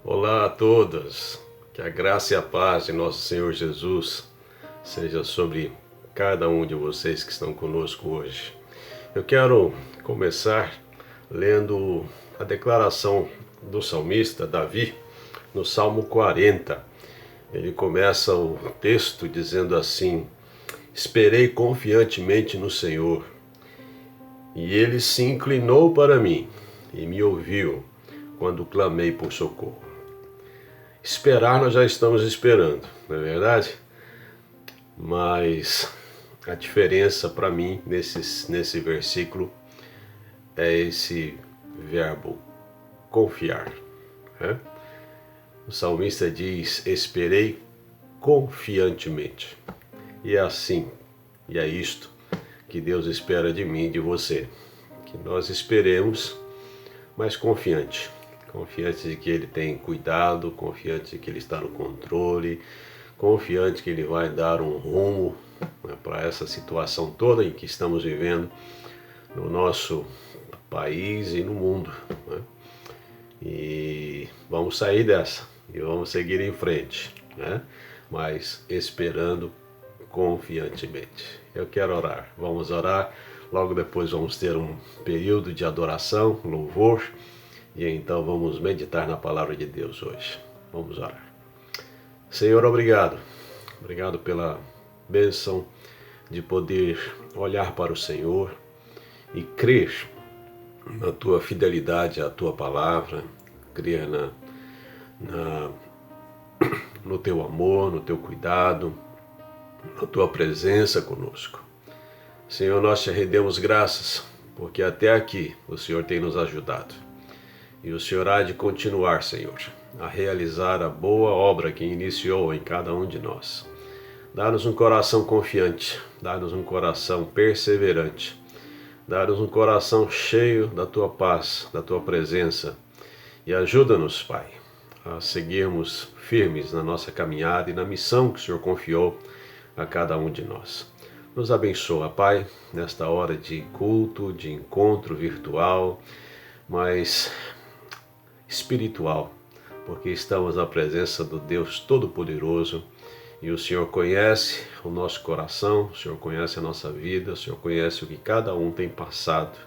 Olá a todos, que a graça e a paz de nosso Senhor Jesus seja sobre cada um de vocês que estão conosco hoje. Eu quero começar lendo a declaração do salmista Davi no Salmo 40. Ele começa o texto dizendo assim: Esperei confiantemente no Senhor, e ele se inclinou para mim e me ouviu quando clamei por socorro. Esperar nós já estamos esperando, não é verdade? Mas a diferença para mim nesse versículo é esse verbo confiar. Né? O salmista diz: Esperei confiantemente. E é assim, e é isto que Deus espera de mim e de você. Que nós esperemos, mas confiante. Confiante de que Ele tem cuidado, confiante de que Ele está no controle, confiante que Ele vai dar um rumo, né, para essa situação toda em que estamos vivendo no nosso país e no mundo. Né? E vamos sair dessa e vamos seguir em frente, né? Mas esperando confiantemente. Eu quero orar. Vamos orar. Logo depois vamos ter um período de adoração, louvor. E então vamos meditar na palavra de Deus hoje. Vamos orar. Senhor, obrigado. Obrigado pela bênção de poder olhar para o Senhor e crer na tua fidelidade à tua palavra, crer na, no teu amor, no teu cuidado, na tua presença conosco. Senhor, nós te rendemos graças, porque até aqui o Senhor tem nos ajudado. E o Senhor há de continuar, Senhor, a realizar a boa obra que iniciou em cada um de nós. Dá-nos um coração confiante, dá-nos um coração perseverante, dá-nos um coração cheio da Tua paz, da Tua presença. E ajuda-nos, Pai, a seguirmos firmes na nossa caminhada e na missão que o Senhor confiou a cada um de nós. Nos abençoa, Pai, nesta hora de culto, de encontro virtual, mas espiritual, porque estamos na presença do Deus Todo-Poderoso e o Senhor conhece o nosso coração, o Senhor conhece a nossa vida, o Senhor conhece o que cada um tem passado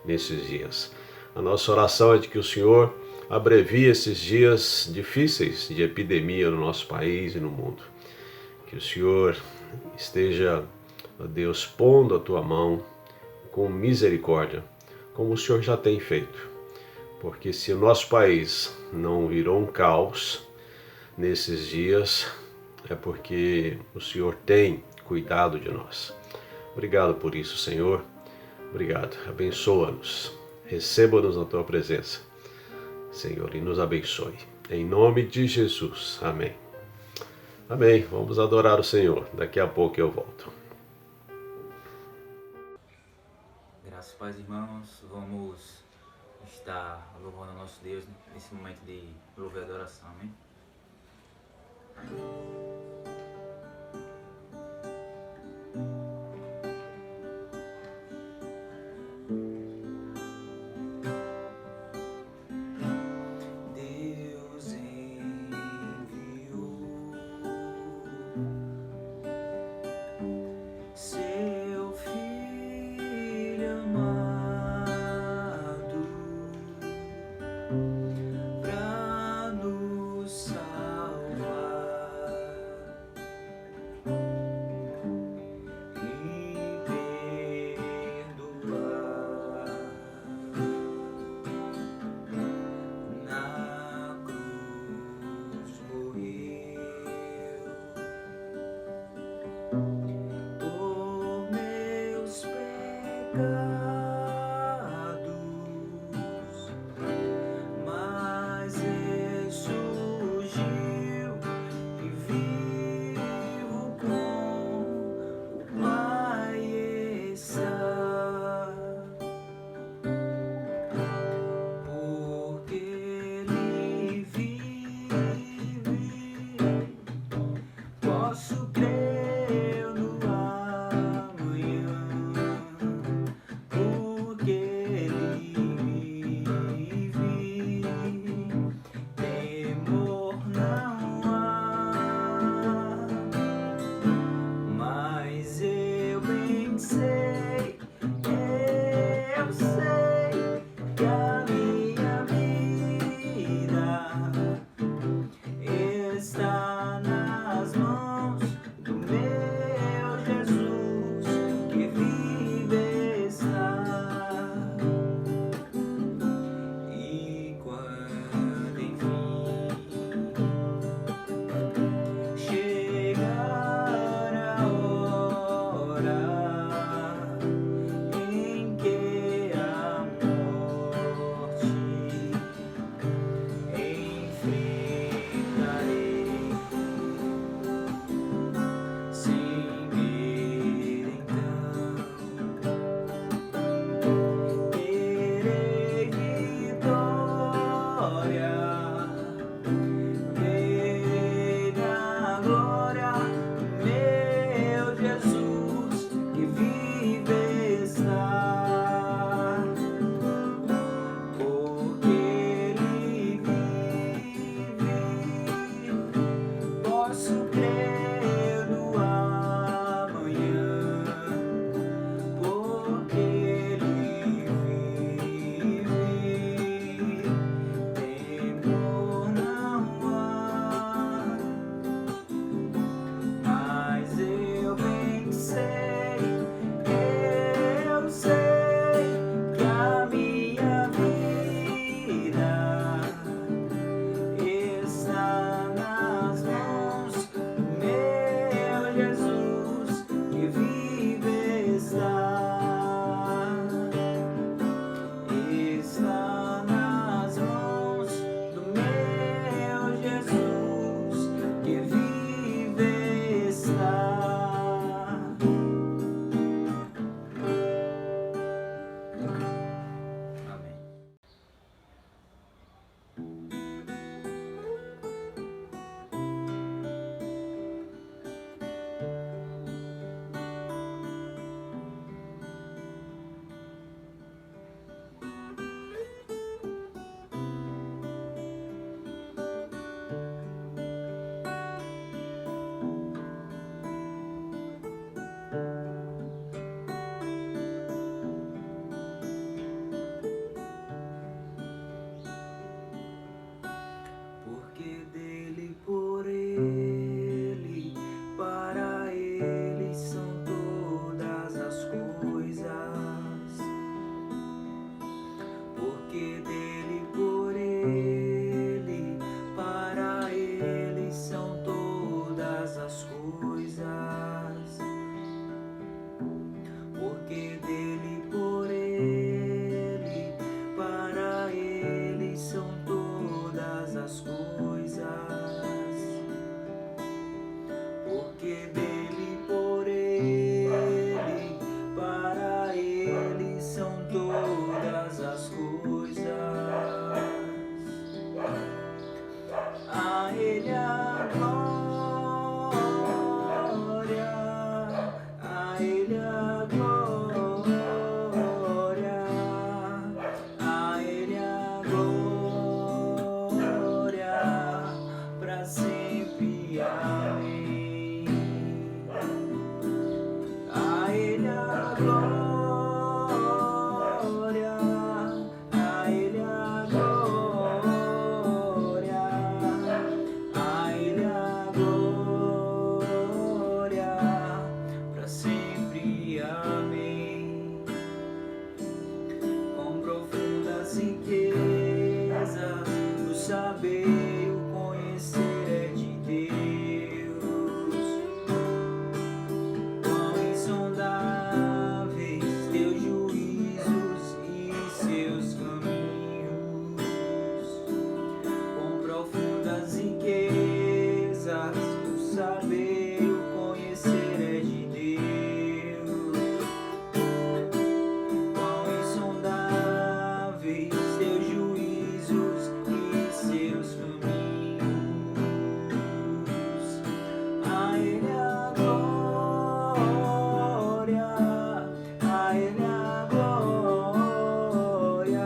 nesses dias. A nossa oração é de que o Senhor abrevie esses dias difíceis de epidemia no nosso país e no mundo. Que o Senhor esteja, ó Deus, pondo a tua mão com misericórdia, como o Senhor já tem feito. Porque se o nosso país não virou um caos nesses dias, é porque o Senhor tem cuidado de nós. Obrigado por isso, Senhor. Obrigado. Abençoa-nos. Receba-nos na tua presença, Senhor, e nos abençoe. Em nome de Jesus. Amém. Amém. Vamos adorar o Senhor. Daqui a pouco eu volto. Graças e paz, irmãos. Vamos estar louvando o nosso Deus nesse momento de louvor e adoração, amém? Deus enviou seu Filho amado pra nos salvar. saber, o conhecer é de Deus. Quão insondáveis teus juízos e seus caminhos, quão profundas riquezas, o saber, o conhecer é de Deus. Quão insondáveis teus juízos e seus caminhos. A Ele a glória, a Ele a glória,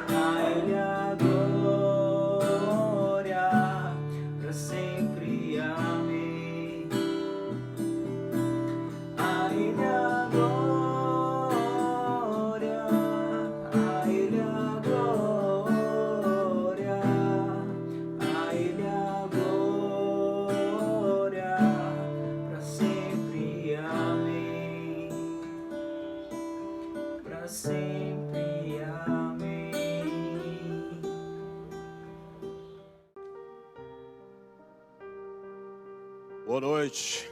a Ele a glória, para sempre. Amém. A Ele a glória, a Ele a glória, a Ele a glória, para sempre. Amém. Para sempre. Amém. Boa noite,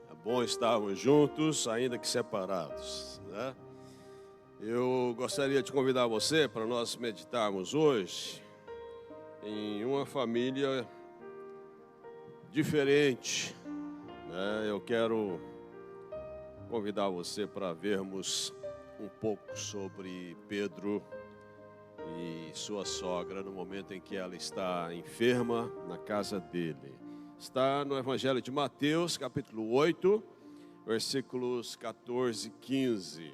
é bom estarmos juntos, ainda que separados, né? Eu gostaria de convidar você para nós meditarmos hoje em uma família diferente, né? Eu quero convidar você para vermos um pouco sobre Pedro e sua sogra no momento em que ela está enferma na casa dele. Está no Evangelho de Mateus, capítulo 8, versículos 14 e 15.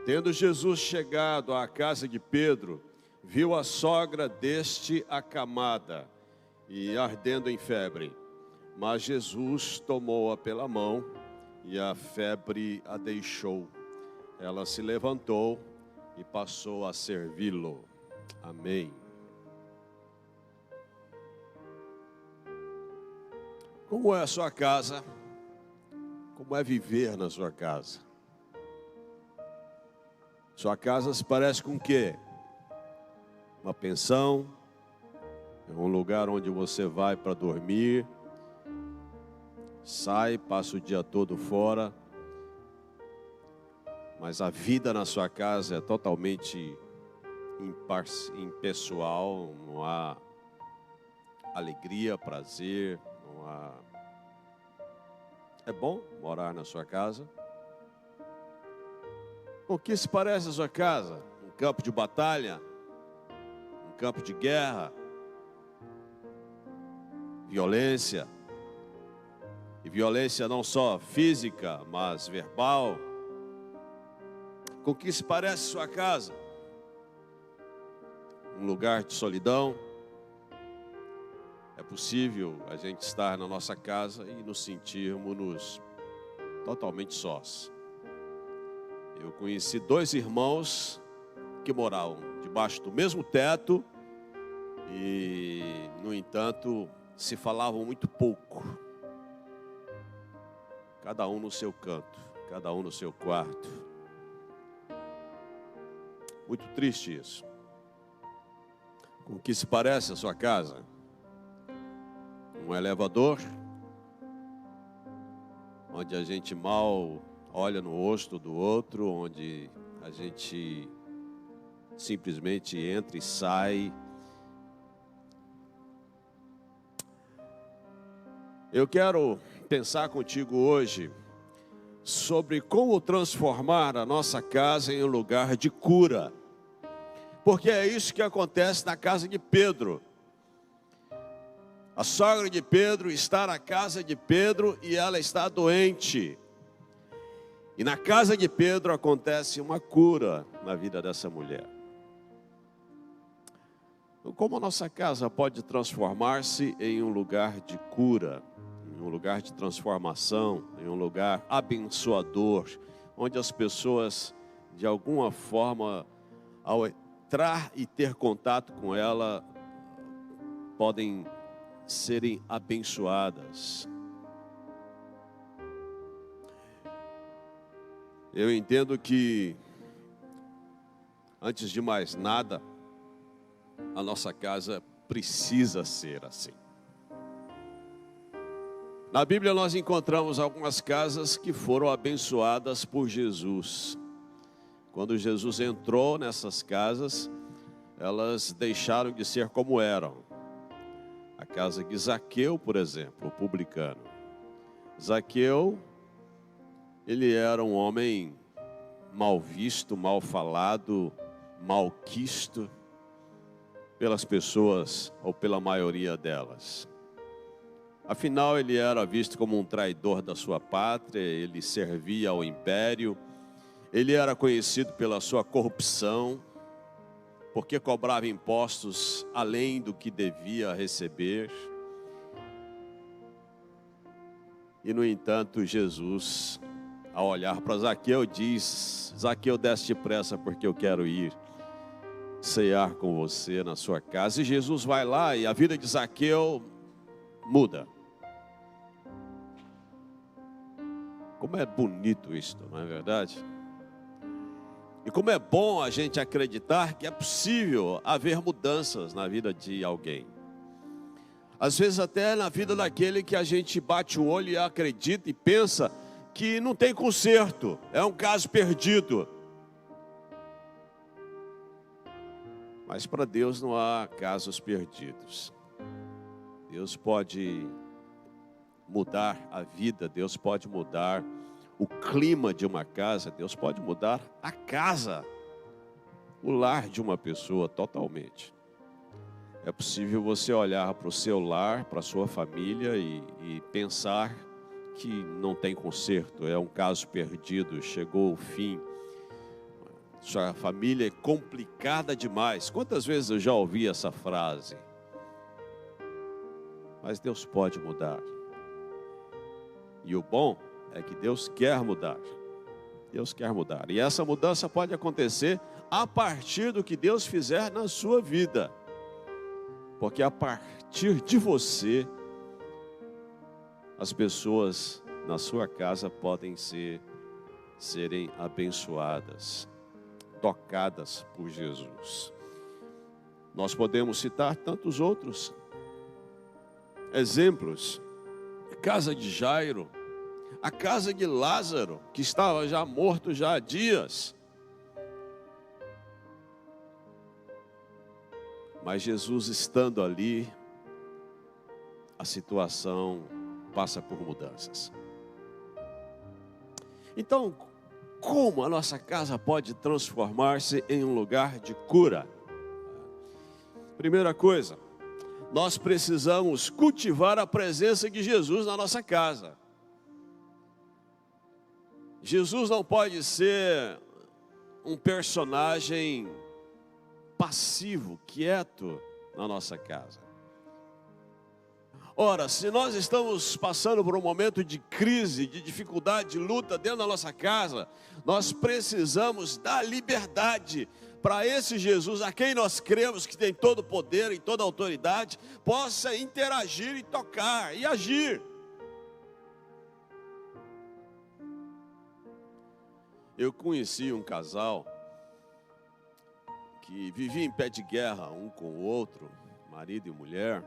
Tendo Jesus chegado à casa de Pedro, viu a sogra deste acamada e ardendo em febre. Mas Jesus tomou-a pela mão e a febre a deixou. Ela se levantou e passou a servi-lo. Amém. Como é a sua casa? Como é viver na sua casa? Sua casa se parece com o quê? Uma pensão, é um lugar onde você vai para dormir, sai, passa o dia todo fora, mas a vida na sua casa é totalmente impessoal, não há alegria, prazer, não há... É bom morar na sua casa? O que se parece a sua casa? Um campo de batalha? Um campo de guerra? Violência? E violência não só física, mas verbal? Com que se parece a sua casa? Um lugar de solidão? É possível a gente estar na nossa casa e nos sentirmos totalmente sós. Eu conheci 2 irmãos que moravam debaixo do mesmo teto e, no entanto, se falavam muito pouco. Cada um no seu canto, cada um no seu quarto. Muito triste isso. Com que se parece a sua casa? Um elevador, onde a gente mal olha no rosto do outro, onde a gente simplesmente entra e sai. Eu quero pensar contigo hoje sobre como transformar a nossa casa em um lugar de cura, porque é isso que acontece na casa de Pedro. A sogra de Pedro está na casa de Pedro e ela está doente. E na casa de Pedro acontece uma cura na vida dessa mulher. Como a nossa casa pode transformar-se em um lugar de cura, em um lugar de transformação, em um lugar abençoador, onde as pessoas, de alguma forma, ao entrar e ter contato com ela, podem serem abençoadas. Eu entendo que, antes de mais nada, a nossa casa precisa ser assim. Na Bíblia nós encontramos algumas casas que foram abençoadas por Jesus. Quando Jesus entrou nessas casas, elas deixaram de ser como eram. A casa de Zaqueu, por exemplo, o publicano. Zaqueu, ele era um homem mal visto, mal falado, malquisto pelas pessoas ou pela maioria delas. Afinal, ele era visto como um traidor da sua pátria, ele servia ao império, ele era conhecido pela sua corrupção, porque cobrava impostos além do que devia receber. E, no entanto, Jesus, ao olhar para Zaqueu, diz: Zaqueu, desce depressa, porque eu quero ir cear com você na sua casa. E Jesus vai lá e a vida de Zaqueu muda. Como é bonito isto, não é verdade? E como é bom a gente acreditar que é possível haver mudanças na vida de alguém. Às vezes até na vida daquele que a gente bate o olho e acredita e pensa que não tem conserto, é um caso perdido. Mas para Deus não há casos perdidos. Deus pode mudar a vida, Deus pode mudar o clima de uma casa, Deus pode mudar a casa, o lar de uma pessoa totalmente. É possível você olhar para o seu lar, para a sua família e pensar que não tem conserto, é um caso perdido, chegou o fim. Sua família é complicada demais. Quantas vezes eu já ouvi essa frase? Mas Deus pode mudar. E o bom é que Deus quer mudar. Deus quer mudar. E essa mudança pode acontecer a partir do que Deus fizer na sua vida. Porque a partir de você, as pessoas na sua casa podem serem abençoadas, tocadas por Jesus. Nós podemos citar tantos outros exemplos. A casa de Jairo, a casa de Lázaro, que estava já morto já há dias. Mas Jesus estando ali, a situação passa por mudanças. Então, como a nossa casa pode transformar-se em um lugar de cura? Primeira coisa, nós precisamos cultivar a presença de Jesus na nossa casa. Jesus não pode ser um personagem passivo, quieto na nossa casa. Ora, se nós estamos passando por um momento de crise, de dificuldade, de luta dentro da nossa casa, nós precisamos dar liberdade para esse Jesus, a quem nós cremos que tem todo o poder e toda a autoridade, possa interagir e tocar e agir. Eu conheci um casal que vivia em pé de guerra um com o outro, marido e mulher.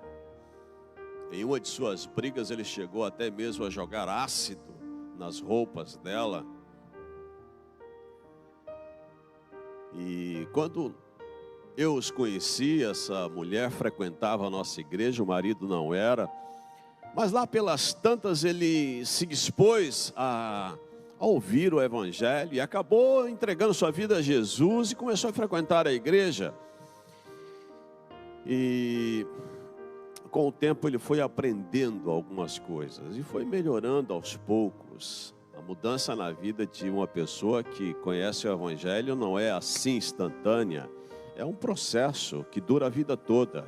Em uma de suas brigas ele chegou até mesmo a jogar ácido nas roupas dela. E quando eu os conheci, essa mulher frequentava a nossa igreja, o marido não era. Mas lá pelas tantas ele se dispôs a ouvir o evangelho e acabou entregando sua vida a Jesus e começou a frequentar a igreja. E com o tempo ele foi aprendendo algumas coisas e foi melhorando aos poucos. A mudança na vida de uma pessoa que conhece o evangelho não é assim instantânea, é um processo que dura a vida toda,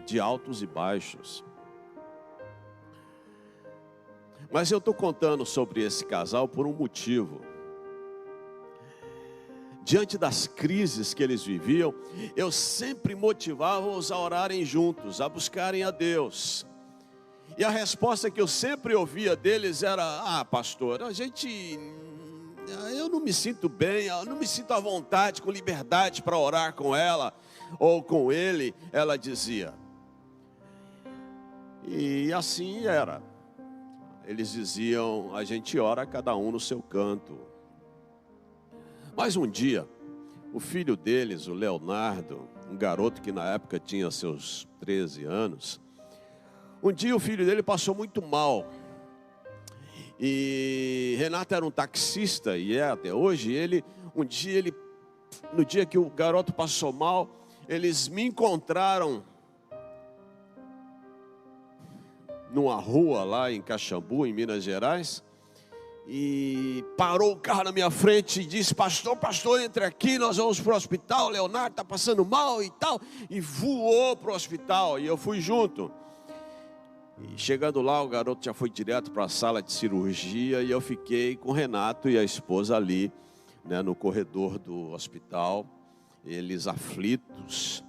de altos e baixos. Mas eu estou contando sobre esse casal por um motivo. Diante das crises que eles viviam, eu sempre motivava-os a orarem juntos, a buscarem a Deus. E a resposta que eu sempre ouvia deles era: pastor, eu não me sinto bem, eu não me sinto à vontade, com liberdade para orar com ela. ou com ele, ela dizia. E assim era. Eles diziam, a gente ora cada um no seu canto. Mas um dia, o filho deles, o Leonardo, um garoto que na época tinha seus 13 anos, um dia o filho dele passou muito mal. E Renato era um taxista, e é até hoje. No dia que o garoto passou mal, eles me encontraram numa rua lá em Caxambu, em Minas Gerais, e parou o carro na minha frente e disse: pastor, entre aqui, nós vamos para o hospital, Leonardo está passando mal e tal, e voou para o hospital, e eu fui junto. E chegando lá, o garoto já foi direto para a sala de cirurgia, e eu fiquei com o Renato e a esposa ali, né, no corredor do hospital, eles aflitos,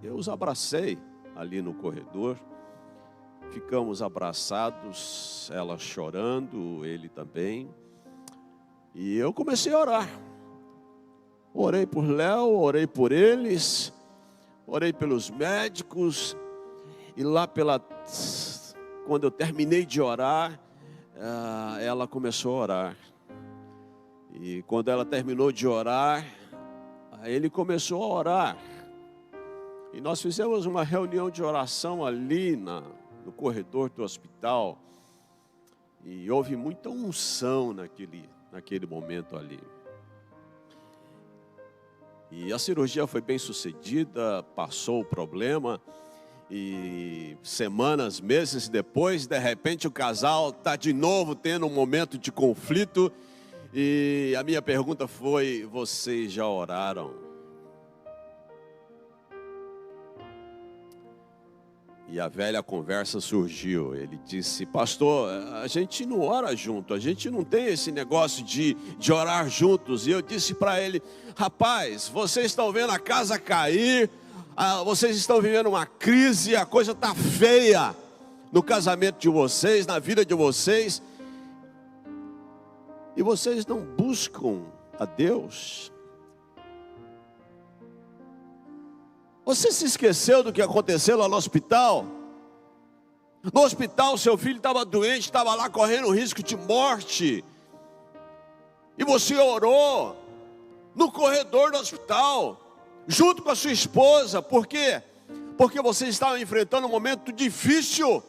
e eu os abracei ali no corredor, ficamos abraçados, ela chorando, ele também, e eu comecei a orar. Orei por Léo, orei por eles, orei pelos médicos, e lá quando eu terminei de orar, ela começou a orar. E quando ela terminou de orar, ele começou a orar. E nós fizemos uma reunião de oração ali no corredor do hospital. E houve muita unção naquele momento ali. E a cirurgia foi bem sucedida, passou o problema. E semanas, meses depois, de repente o casal está de novo tendo um momento de conflito. E a minha pergunta foi: vocês já oraram? E a velha conversa surgiu. Ele disse: pastor, a gente não ora junto, a gente não tem esse negócio de orar juntos. E eu disse para ele: rapaz, vocês estão vendo a casa cair, vocês estão vivendo uma crise, a coisa está feia no casamento de vocês, na vida de vocês, e vocês não buscam a Deus. Você se esqueceu do que aconteceu lá no hospital? No hospital, seu filho estava doente, estava lá correndo risco de morte. E você orou no corredor do hospital, junto com a sua esposa. Por quê? Porque vocês estavam enfrentando um momento difícil.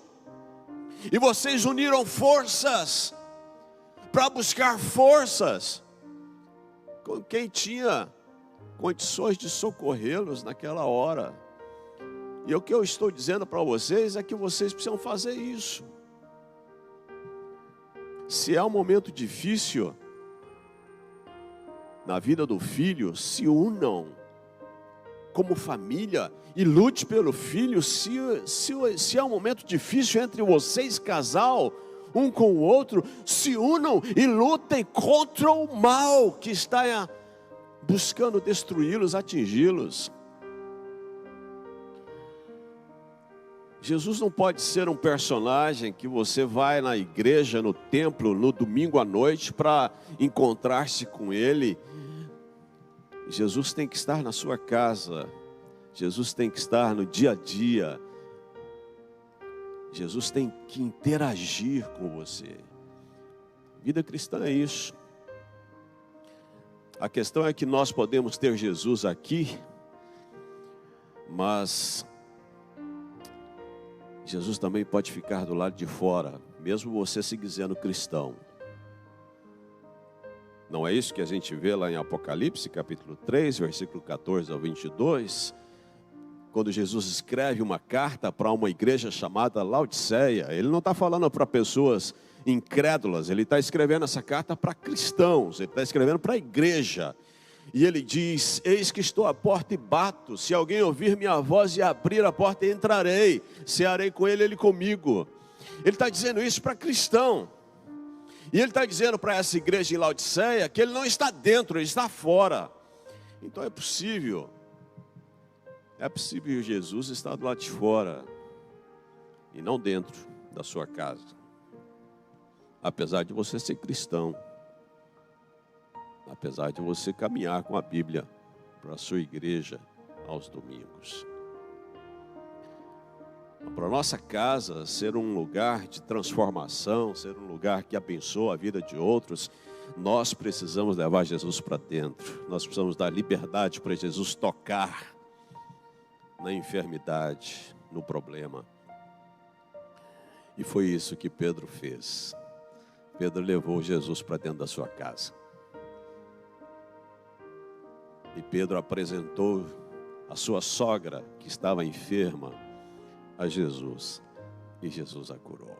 E vocês uniram forças para buscar forças com quem tinha condições de socorrê-los naquela hora. E o que eu estou dizendo para vocês é que vocês precisam fazer isso. Se é um momento difícil na vida do filho, se unam como família e lute pelo filho. Se é um momento difícil entre vocês, casal, um com o outro, se unam e lutem contra o mal que está buscando destruí-los, atingi-los. Jesus não pode ser um personagem que você vai na igreja, no templo, no domingo à noite para encontrar-se com Ele. Jesus tem que estar na sua casa. Jesus tem que estar no dia a dia. Jesus tem que interagir com você. Vida cristã é isso. A questão é que nós podemos ter Jesus aqui, mas Jesus também pode ficar do lado de fora, mesmo você se dizendo cristão. Não é isso que a gente vê lá em Apocalipse, capítulo 3, versículo 14 ao 22, quando Jesus escreve uma carta para uma igreja chamada Laodiceia. Ele não está falando para pessoas incrédulas, ele está escrevendo essa carta para cristãos, ele está escrevendo para a igreja. E ele diz: eis que estou à porta e bato, se alguém ouvir minha voz e abrir a porta, entrarei, cearei com ele, ele comigo. Ele está dizendo isso para cristão. E ele está dizendo para essa igreja em Laodiceia que ele não está dentro, ele está fora. Então é possível Jesus estar do lado de fora e não dentro da sua casa. Apesar de você ser cristão, apesar de você caminhar com a Bíblia para a sua igreja aos domingos. Para a nossa casa ser um lugar de transformação, ser um lugar que abençoa a vida de outros, nós precisamos levar Jesus para dentro. Nós precisamos dar liberdade para Jesus tocar na enfermidade, no problema. E foi isso que Pedro fez. Pedro levou Jesus para dentro da sua casa. E Pedro apresentou a sua sogra, que estava enferma, a Jesus. E Jesus a curou.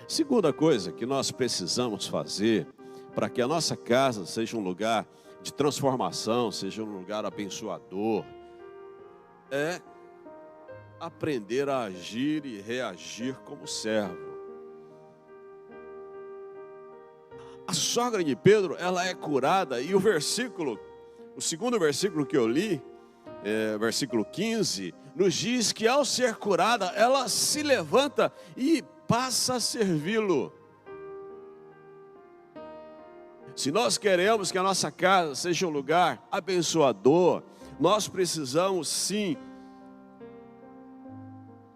Segunda coisa que nós precisamos fazer para que a nossa casa seja um lugar de transformação, seja um lugar abençoador, é aprender a agir e reagir como servo. A sogra de Pedro, ela é curada, e o segundo versículo que eu li, versículo 15, nos diz que ao ser curada, ela se levanta e passa a servi-lo. Se nós queremos que a nossa casa seja um lugar abençoador, nós precisamos sim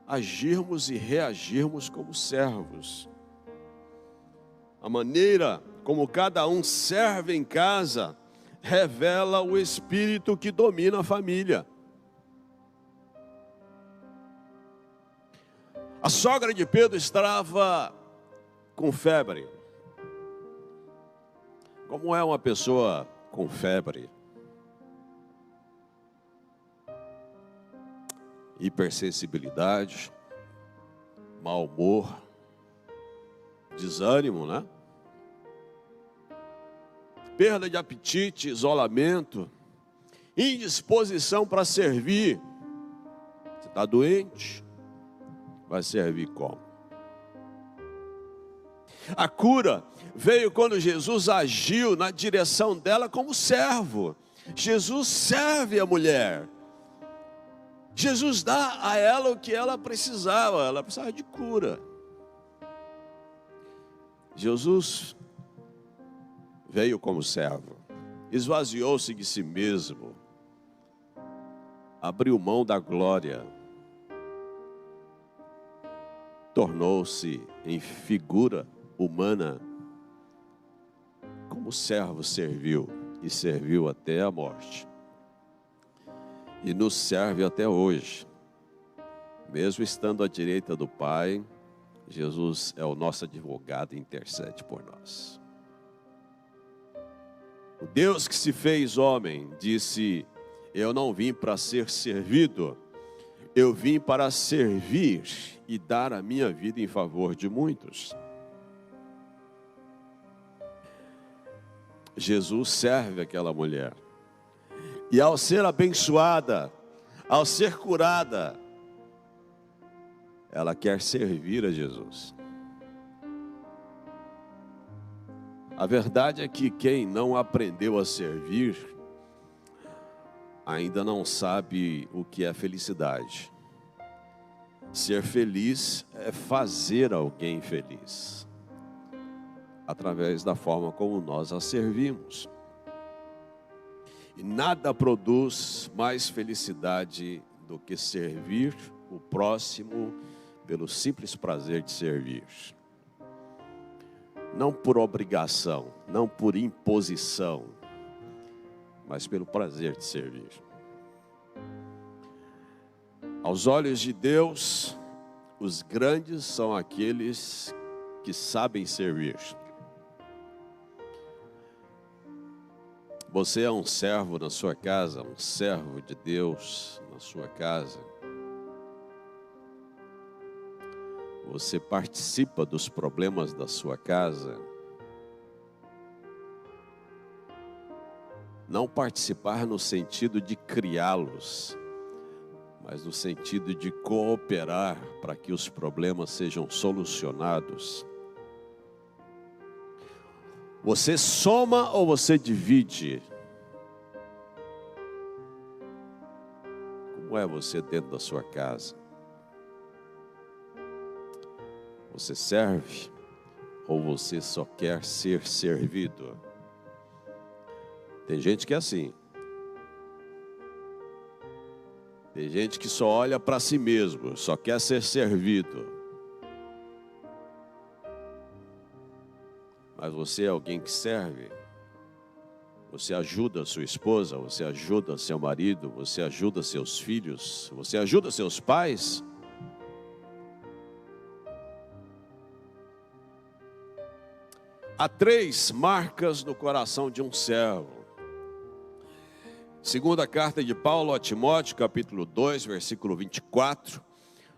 agirmos e reagirmos como servos. A maneira como cada um serve em casa revela o espírito que domina a família. A sogra de Pedro estava com febre. Como é uma pessoa com febre? Hipersensibilidade, mau humor, desânimo, né? Perda de apetite, isolamento, indisposição para servir. Você está doente? Vai servir como? A cura veio quando Jesus agiu na direção dela como servo. Jesus serve a mulher. Jesus dá a ela o que ela precisava de cura. Jesus veio como servo, esvaziou-se de si mesmo, abriu mão da glória, tornou-se em figura humana, como servo serviu, e serviu até a morte. E nos serve até hoje. Mesmo estando à direita do Pai, Jesus é o nosso advogado e intercede por nós. O Deus que se fez homem disse: eu não vim para ser servido, eu vim para servir e dar a minha vida em favor de muitos. Jesus serve aquela mulher. E ao ser abençoada, ao ser curada, ela quer servir a Jesus. A verdade é que quem não aprendeu a servir, ainda não sabe o que é felicidade. Ser feliz é fazer alguém feliz, através da forma como nós a servimos. E nada produz mais felicidade do que servir o próximo pelo simples prazer de servir. Não por obrigação, não por imposição, mas pelo prazer de servir. Aos olhos de Deus, os grandes são aqueles que sabem servir. Você é um servo na sua casa, um servo de Deus na sua casa. Você participa dos problemas da sua casa. Não participar no sentido de criá-los, mas no sentido de cooperar para que os problemas sejam solucionados. Você soma ou você divide? Como é você dentro da sua casa? Você serve ou você só quer ser servido? Tem gente que é assim, Tem gente que só olha para si mesmo, só quer ser servido. Mas você é alguém que serve. Você ajuda a sua esposa, você ajuda seu marido, você ajuda seus filhos, você ajuda seus pais. Há 3 marcas no coração de um servo. Segunda carta de Paulo a Timóteo, capítulo 2, versículo 24,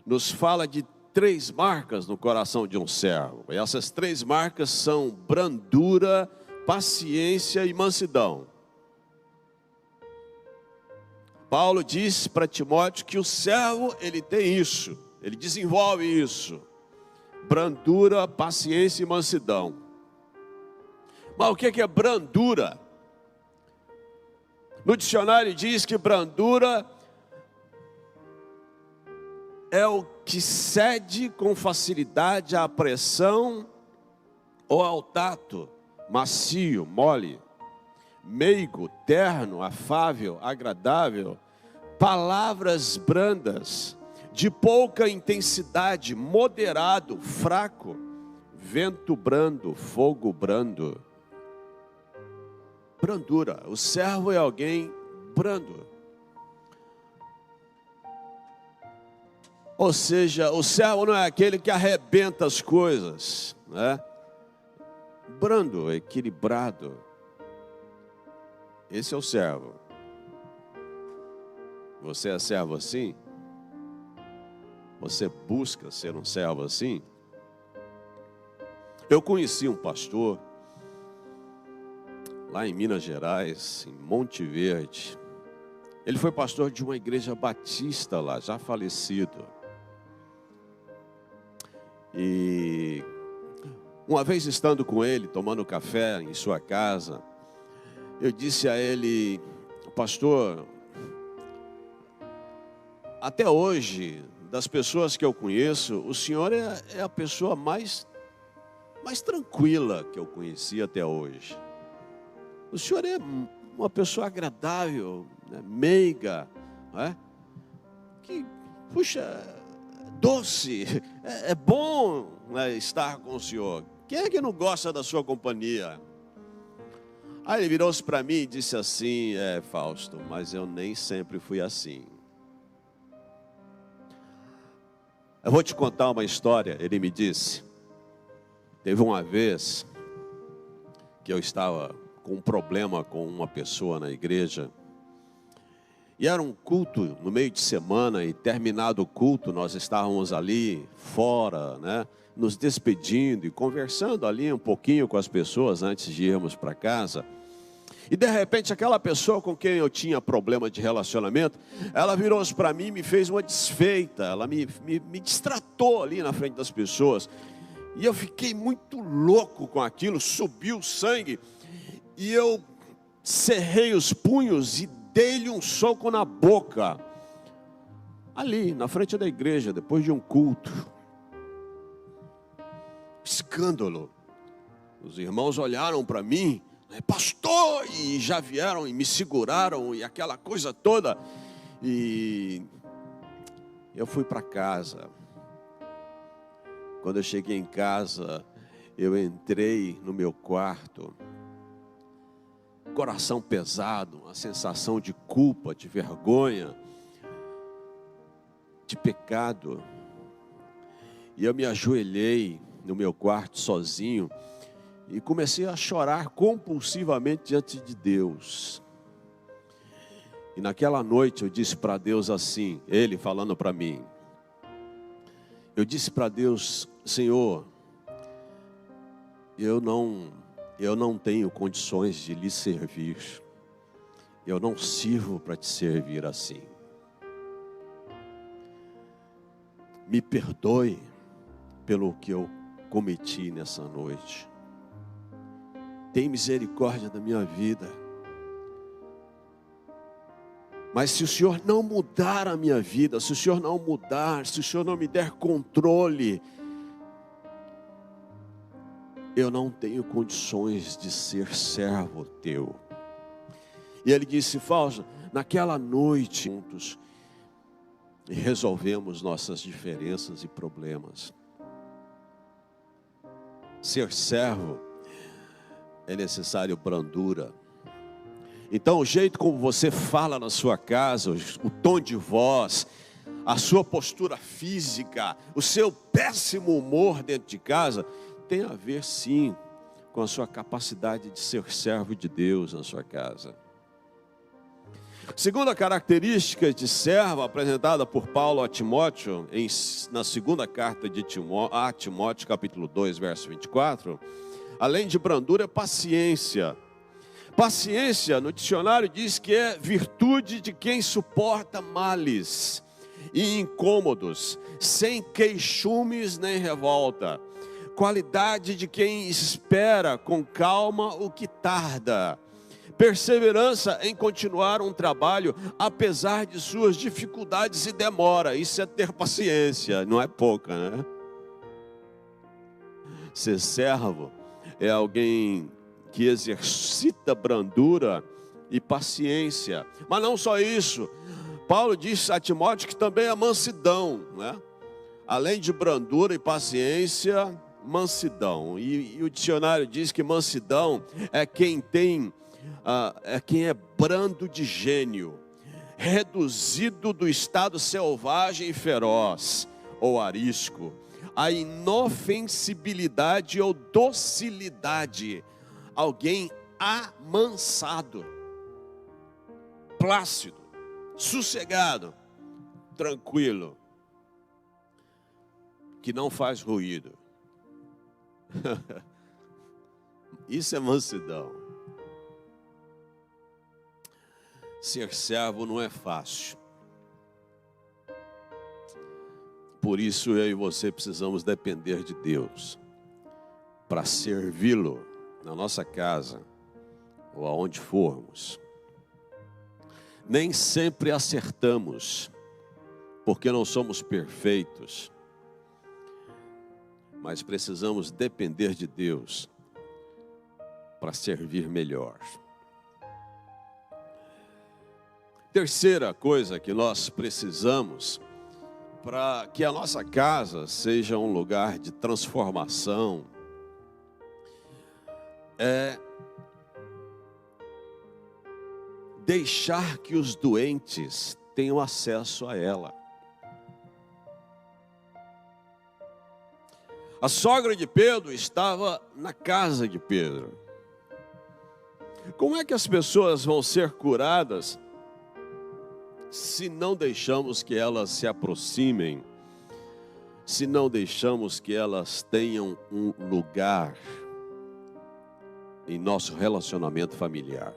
nos fala de 3 marcas no coração de um servo. E essas 3 marcas são brandura, paciência e mansidão. Paulo diz para Timóteo que o servo, ele tem isso, ele desenvolve isso. Brandura, paciência e mansidão. Mas o que é brandura? No dicionário diz que brandura é o que cede com facilidade à pressão ou ao tato, macio, mole, meigo, terno, afável, agradável, palavras brandas, de pouca intensidade, moderado, fraco, vento brando, fogo brando. Brandura, o servo é alguém brando. Ou seja, o servo não é aquele que arrebenta as coisas, né? Brando, equilibrado. Esse é o servo. Você é servo assim? Você busca ser um servo assim? Eu conheci um pastor lá em Minas Gerais, em Monte Verde. Ele foi pastor de uma igreja batista lá, já falecido. E uma vez estando com ele, tomando café em sua casa, eu disse a ele: pastor, até hoje, das pessoas que eu conheço, o senhor é a pessoa mais tranquila que eu conheci até hoje. O senhor é uma pessoa agradável, né, meiga, né, que, puxa, doce, é bom, né, estar com o senhor. Quem é que não gosta da sua companhia? Aí ele virou-se para mim e disse assim: Fausto, mas eu nem sempre fui assim. Eu vou te contar uma história. Ele me disse, teve uma vez que eu estava com um problema com uma pessoa na igreja, e era um culto no meio de semana, e terminado o culto, nós estávamos ali fora, né, nos despedindo e conversando ali um pouquinho com as pessoas antes de irmos para casa. E de repente aquela pessoa com quem eu tinha problema de relacionamento, ela virou-se para mim e me fez uma desfeita, ela me destratou ali na frente das pessoas. E eu fiquei muito louco com aquilo, subiu o sangue, e eu cerrei os punhos e dei-lhe um soco na boca, ali na frente da igreja, depois de um culto. Escândalo. Os irmãos olharam para mim, pastor, e já vieram e me seguraram, e aquela coisa toda. E eu fui para casa. Quando eu cheguei em casa, eu entrei no meu quarto, coração pesado, uma sensação de culpa, de vergonha, de pecado. E eu me ajoelhei no meu quarto sozinho e comecei a chorar compulsivamente diante de Deus. E naquela noite eu disse para Deus assim, Ele falando para mim, eu disse para Deus: Senhor, eu não tenho condições de lhe servir. Eu não sirvo para te servir assim. Me perdoe pelo que eu cometi nessa noite. Tem misericórdia da minha vida. Mas se o Senhor não mudar a minha vida, se o Senhor não mudar, se o Senhor não me der controle, eu não tenho condições de ser servo teu. E ele disse: Fausto, naquela noite juntos, e resolvemos nossas diferenças e problemas. Ser servo é necessário brandura. Então, o jeito como você fala na sua casa, o tom de voz, a sua postura física, o seu péssimo humor dentro de casa, tem a ver sim com a sua capacidade de ser servo de Deus na sua casa. Segunda característica de servo apresentada por Paulo a Timóteo, na segunda carta de Timóteo, capítulo 2, verso 24, além de brandura, é paciência. Paciência, no dicionário diz que é virtude de quem suporta males e incômodos, sem queixumes nem revolta. Qualidade de quem espera com calma o que tarda. Perseverança em continuar um trabalho, apesar de suas dificuldades e demora. Isso é ter paciência, não é pouca, né? Ser servo é alguém que exercita brandura e paciência. Mas não só isso. Paulo disse a Timóteo que também é mansidão, né? Além de brandura e paciência, mansidão. E o dicionário diz que mansidão é quem é brando de gênio, reduzido do estado selvagem e feroz ou arisco, a inofensibilidade ou docilidade. Alguém amansado, plácido, sossegado, tranquilo, que não faz ruído. Isso é mansidão. Ser servo não é fácil. Por isso eu e você precisamos depender de Deus para servi-lo na nossa casa ou aonde formos. Nem sempre acertamos, porque não somos perfeitos, mas precisamos depender de Deus para servir melhor. Terceira coisa que nós precisamos para que a nossa casa seja um lugar de transformação é deixar que os doentes tenham acesso a ela. A sogra de Pedro estava na casa de Pedro. Como é que as pessoas vão ser curadas se não deixamos que elas se aproximem, se não deixamos que elas tenham um lugar em nosso relacionamento familiar?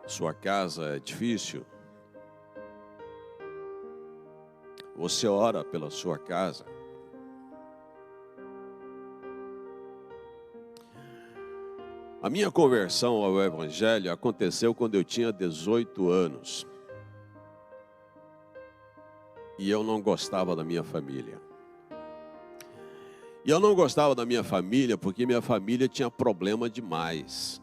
Sua casa é difícil? Você ora pela sua casa? A minha conversão ao Evangelho aconteceu quando eu tinha 18 anos. E eu não gostava da minha família. E eu não gostava da minha família porque minha família tinha problema demais.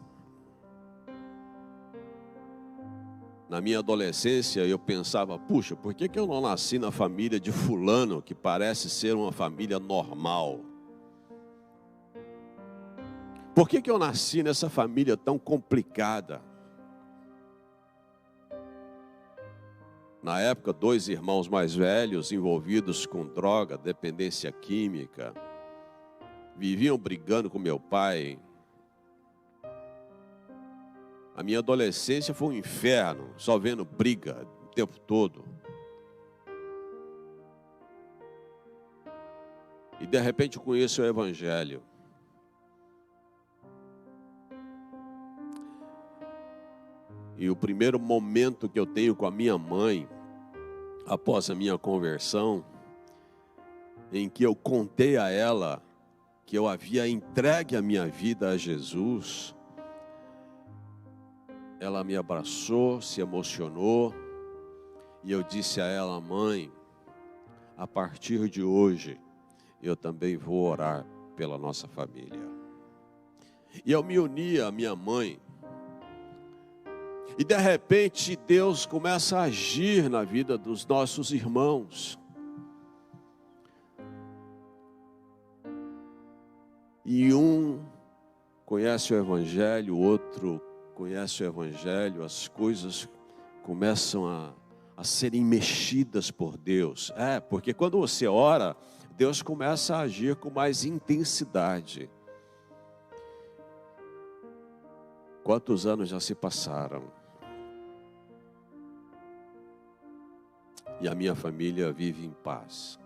Na minha adolescência eu pensava, puxa, por que eu não nasci na família de fulano, que parece ser uma família normal? Por que eu nasci nessa família tão complicada? Na época, 2 irmãos mais velhos envolvidos com droga, dependência química, viviam brigando com meu pai. A minha adolescência foi um inferno, só vendo briga o tempo todo. E de repente eu conheço o Evangelho. E o primeiro momento que eu tenho com a minha mãe, após a minha conversão, em que eu contei a ela que eu havia entregue a minha vida a Jesus, ela me abraçou, se emocionou, e eu disse a ela, mãe, a partir de hoje, eu também vou orar pela nossa família. E eu me uni à minha mãe, E de repente Deus começa a agir na vida dos nossos irmãos. E um conhece o Evangelho, o outro conhece o Evangelho, as coisas começam a serem mexidas por Deus. Porque quando você ora, Deus começa a agir com mais intensidade. Quantos anos já se passaram? E a minha família vive em paz.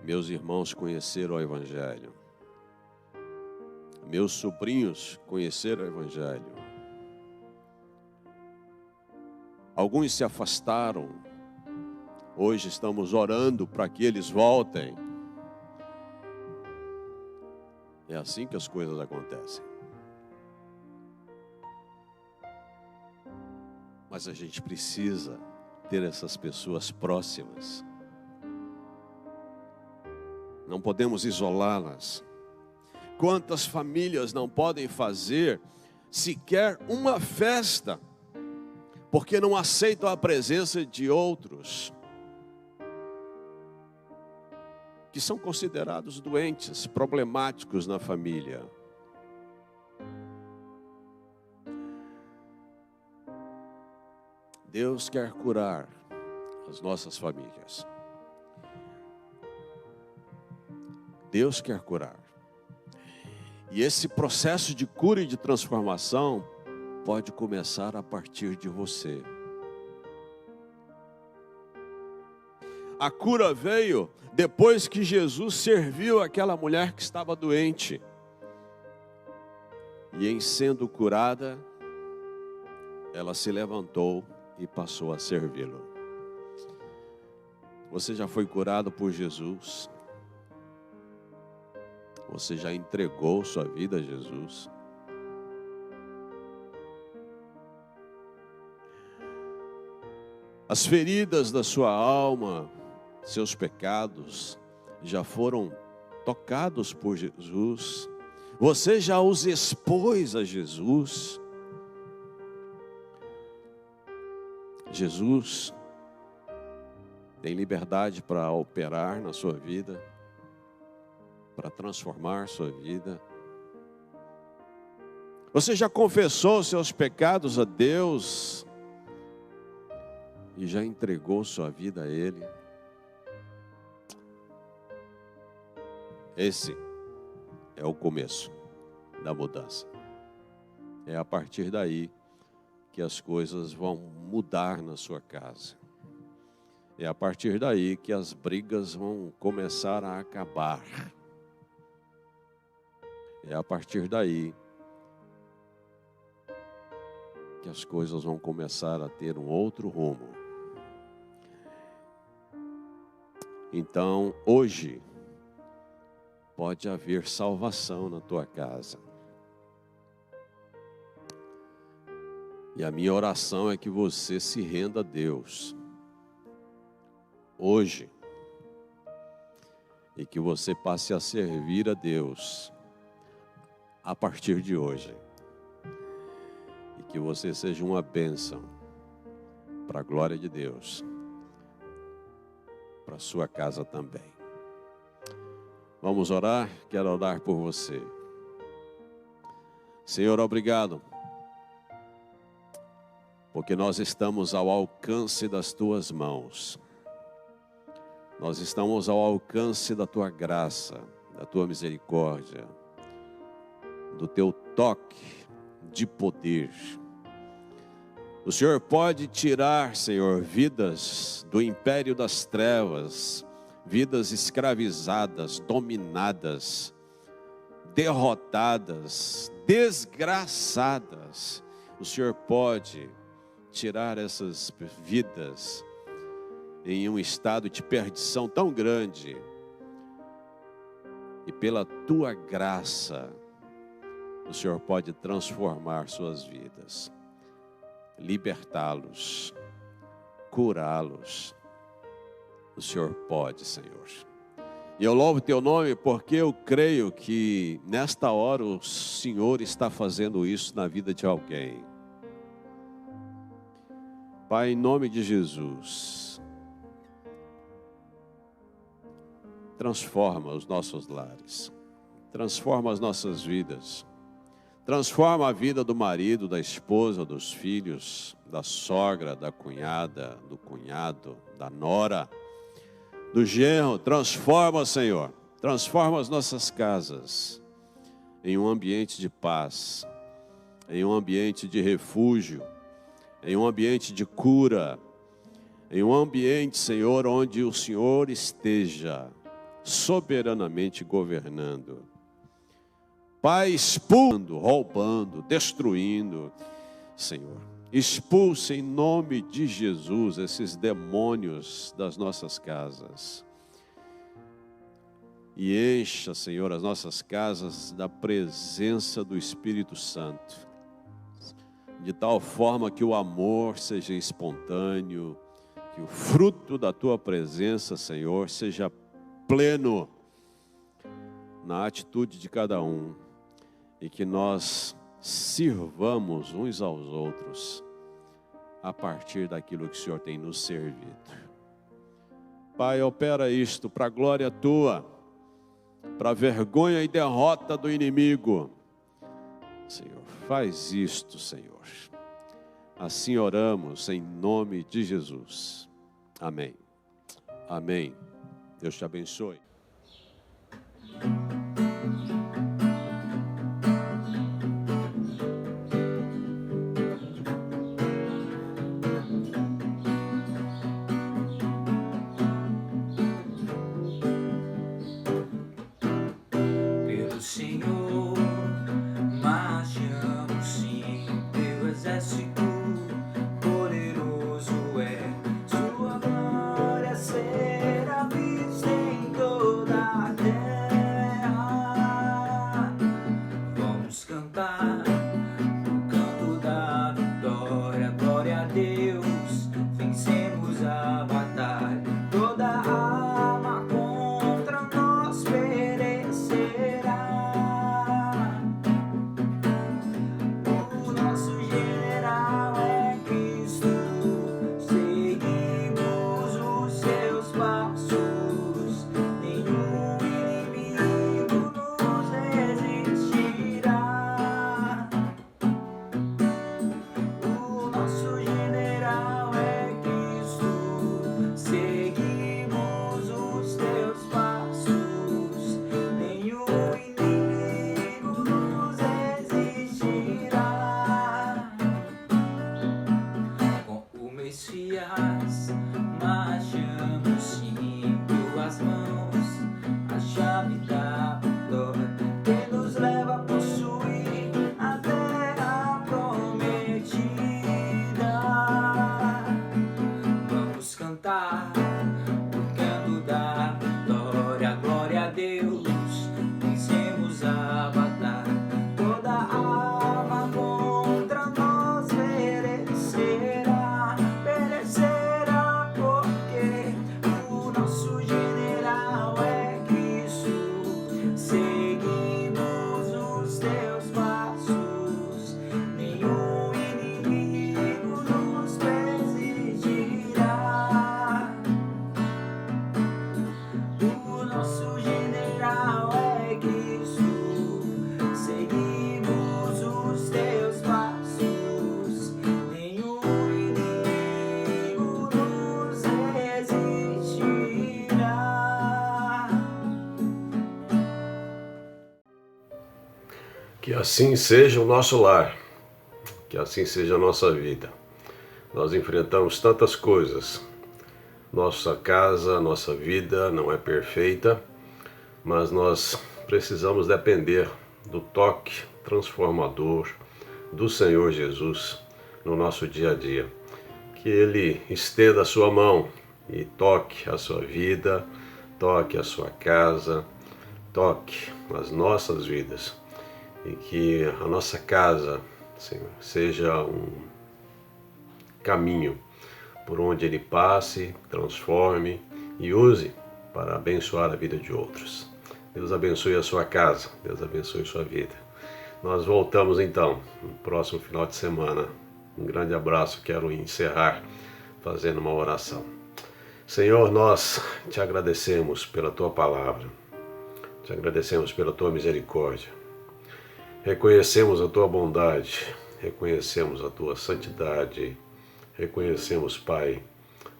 Meus irmãos conheceram o Evangelho. Meus sobrinhos conheceram o Evangelho. Alguns se afastaram. Hoje estamos orando para que eles voltem. É assim que as coisas acontecem. Mas a gente precisa ter essas pessoas próximas. Não podemos isolá-las. Quantas famílias não podem fazer sequer uma festa, porque não aceitam a presença de outros que são considerados doentes, problemáticos na família. Deus quer curar as nossas famílias. Deus quer curar. E esse processo de cura e de transformação pode começar a partir de você. A cura veio depois que Jesus serviu aquela mulher que estava doente. E em sendo curada, ela se levantou e passou a servi-lo. Você já foi curado por Jesus? Você já entregou sua vida a Jesus? As feridas da sua alma, seus pecados, já foram tocados por Jesus? Você já os expôs a Jesus? Jesus tem liberdade para operar na sua vida, para transformar sua vida. Você já confessou seus pecados a Deus e já entregou sua vida a Ele? Esse é o começo da mudança. É a partir daí que as coisas vão mudar na sua casa. É a partir daí que as brigas vão começar a acabar. É a partir daí que as coisas vão começar a ter um outro rumo. Então, hoje, pode haver salvação na tua casa. E a minha oração é que você se renda a Deus hoje. E que você passe a servir a Deus a partir de hoje. E que você seja uma bênção para a glória de Deus, para a sua casa também. Vamos orar? Quero orar por você. Senhor, obrigado, porque nós estamos ao alcance das tuas mãos. Nós estamos ao alcance da tua graça, da tua misericórdia, do teu toque de poder. O Senhor pode tirar, Senhor, vidas do império das trevas, vidas escravizadas, dominadas, derrotadas, desgraçadas. O Senhor pode tirar essas vidas em um estado de perdição tão grande. E pela tua graça, o Senhor pode transformar suas vidas, libertá-los, curá-los. O Senhor pode, Senhor. E eu louvo teu nome porque eu creio que nesta hora o Senhor está fazendo isso na vida de alguém. Pai, em nome de Jesus, transforma os nossos lares, transforma as nossas vidas, transforma a vida do marido, da esposa, dos filhos, da sogra, da cunhada, do cunhado, da nora, do genro. Transforma, Senhor, transforma as nossas casas em um ambiente de paz, em um ambiente de refúgio, em um ambiente de cura, em um ambiente, Senhor, onde o Senhor esteja soberanamente governando. Pai, expulsando, roubando, destruindo, Senhor, expulse em nome de Jesus esses demônios das nossas casas. E encha, Senhor, as nossas casas da presença do Espírito Santo, de tal forma que o amor seja espontâneo, que o fruto da Tua presença, Senhor, seja pleno na atitude de cada um, e que nós sirvamos uns aos outros a partir daquilo que o Senhor tem nos servido. Pai, opera isto para a glória Tua, para a vergonha e derrota do inimigo. Senhor, faz isto, Senhor. Assim oramos em nome de Jesus. Amém. Amém. Deus te abençoe. Pelo Senhor marchamos sim, teu exército poderoso é, sua glória será vista em toda a terra. Vamos cantar o canto da vitória, glória a Deus, vencemos a batalha, toda arma contra nós perecerá. O nosso general é Cristo, seguimos os seus passos, nenhum inimigo nos resistirá. O nosso general é Cristo, seguimos os teus passos, nenhum inimigo nos resistirá. Com o Messias marchamos sim, tuas mãos, a chave da vitória, que nos leva a possuir a terra prometida. Vamos cantar o canto da vitória, glória a Deus, vencemos a batalha, toda arma contra nós perecerá, perecerá, porque o nosso general é Cristo, seguimos os teus passos, nenhum inimigo nos resistirá. O nosso general é Cristo, seguimos os teus passos, nenhum inimigo nos resistirá. Que assim seja o nosso lar, que assim seja a nossa vida. Nós enfrentamos tantas coisas. Nossa casa, nossa vida não é perfeita, mas nós precisamos depender do toque transformador do Senhor Jesus no nosso dia a dia. Que Ele estenda a sua mão e toque a sua vida, toque a sua casa, toque as nossas vidas. E que a nossa casa, Senhor, seja um caminho por onde Ele passe, transforme e use para abençoar a vida de outros. Deus abençoe a sua casa, Deus abençoe a sua vida. Nós voltamos então no próximo final de semana, Um grande abraço. Quero encerrar fazendo uma oração. Senhor, nós te agradecemos pela tua palavra. Te agradecemos pela tua misericórdia. Reconhecemos a tua bondade. Reconhecemos a tua santidade. Reconhecemos, Pai,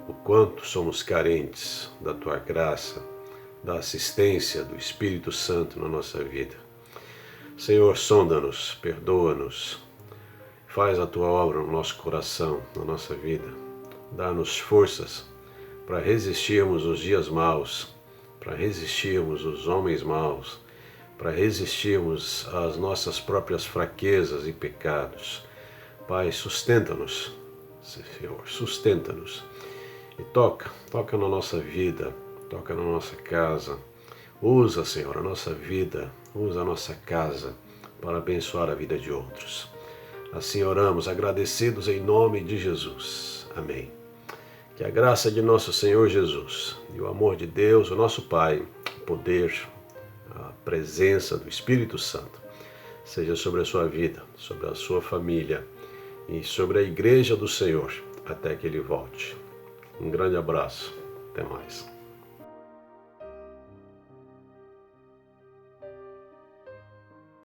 o quanto somos carentes da tua graça, da assistência do Espírito Santo na nossa vida. Senhor, sonda-nos, perdoa-nos, faz a tua obra no nosso coração, na nossa vida. Dá-nos forças para resistirmos os dias maus, para resistirmos os homens maus, para resistirmos às nossas próprias fraquezas e pecados. Pai, sustenta-nos, Senhor, sustenta-nos. E toca na nossa vida, toca na nossa casa. Usa, Senhor, a nossa vida, usa a nossa casa para abençoar a vida de outros. Assim oramos, agradecidos em nome de Jesus. Amém. Que a graça de nosso Senhor Jesus e o amor de Deus, o nosso Pai, o poder, a presença do Espírito Santo, seja sobre a sua vida, sobre a sua família e sobre a igreja do Senhor, até que Ele volte. Um grande abraço. Até mais.